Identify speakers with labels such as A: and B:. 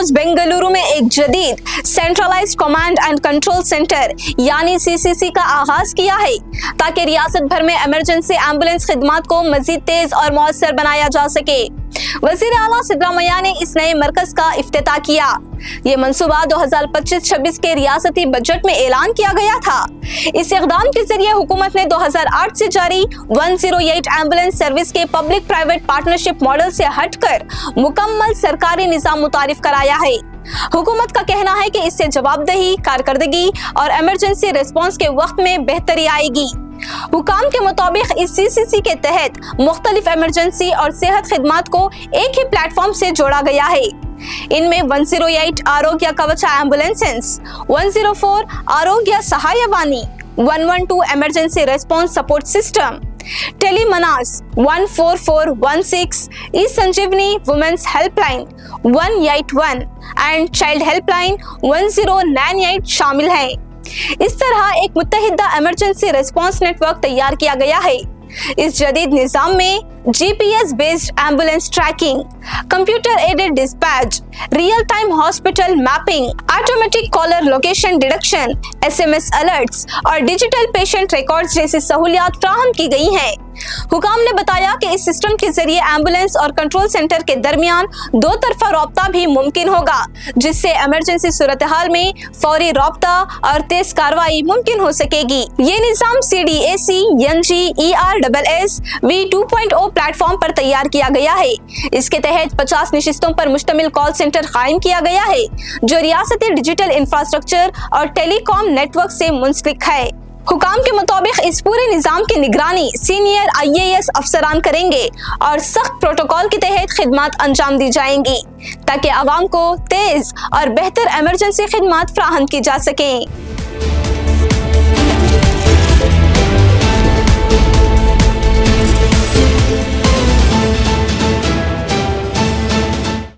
A: रोज बेंगलुरु में एक जदीद centralised command and control centre यानी CCC का आगाज किया है ताकि रियासत भर में इमरजेंसी एम्बुलेंस खिदमात को मजीद तेज और मौसर बनाया जा सके। वजीर आला सिद्धरामैया ने इस नए मरकज का इफ्तिताह किया। ये मंसूबा 2025-26 के रियासती बजट में ऐलान किया गया था। इस इक़दाम के जरिए हुकूमत ने 2008 से जारी 108 एम्बुलेंस सर्विस के पब्लिक प्राइवेट पार्टनरशिप मॉडल से हटकर मुकम्मल सरकारी निज़ाम मुतारिफ कराया है। हुकूमत का कहना है कि इससे जवाबदेही, कारकर्दगी और इमरजेंसी रिस्पॉन्स के वक्त में बेहतरी आएगी। हुकाम के मुताबिक इस CCC के तहत मुख्तलिफ इमरजेंसी और सेहत खिदमात को एक ही प्लेटफॉर्म से जोड़ा गया है। इनमें 108 आरोग्य कवचा ambulances, 104 Arogya Sahayavani, 112 emergency response support system, TeleMANAS 14416, e Sanjeevani women's helpline 181 and child helpline 1098 शामिल हैं। इस तरह एक मुत्तहिदा इमरजेंसी रिस्पॉन्स नेटवर्क तैयार किया गया है। इस जदीद निज़ाम में GPS based ambulance tracking, computer aided dispatch, real time hospital mapping, automatic caller location deduction, SMS alerts और डिजिटल पेशेंट रिकॉर्ड्स जैसी सहूलियात फ्राहम की गई हैं। हुकाम ने बताया कि इस सिस्टम के जरिए एम्बुलेंस और कंट्रोल सेंटर के दरमियान दो तरफा रब्ता भी मुमकिन होगा, जिससे इमरजेंसी सूरत हाल में फौरी रब्ता और तेज कार्रवाई मुमकिन हो सकेगी। ये निज़ाम CDAC NG ERSS V2.0 platform पर तैयार किया गया है। इसके तहत 50 निशिस्तों पर मुश्तमिल कॉल सेंटर कायम किया गया है, जो रियासती डिजिटल इंफ्रास्ट्रक्चर और टेलीकॉम नेटवर्क से मुंसलिक है। हुकाम के मुताबिक इस पूरे निज़ाम की निगरानी सीनियर IAS अफसरान करेंगे और सख्त प्रोटोकॉल के तहत खिदमात अंजाम दी जाएंगी ताकि आवाम को तेज और बेहतर इमरजेंसी खिदमात फ्राहम की जा सकें।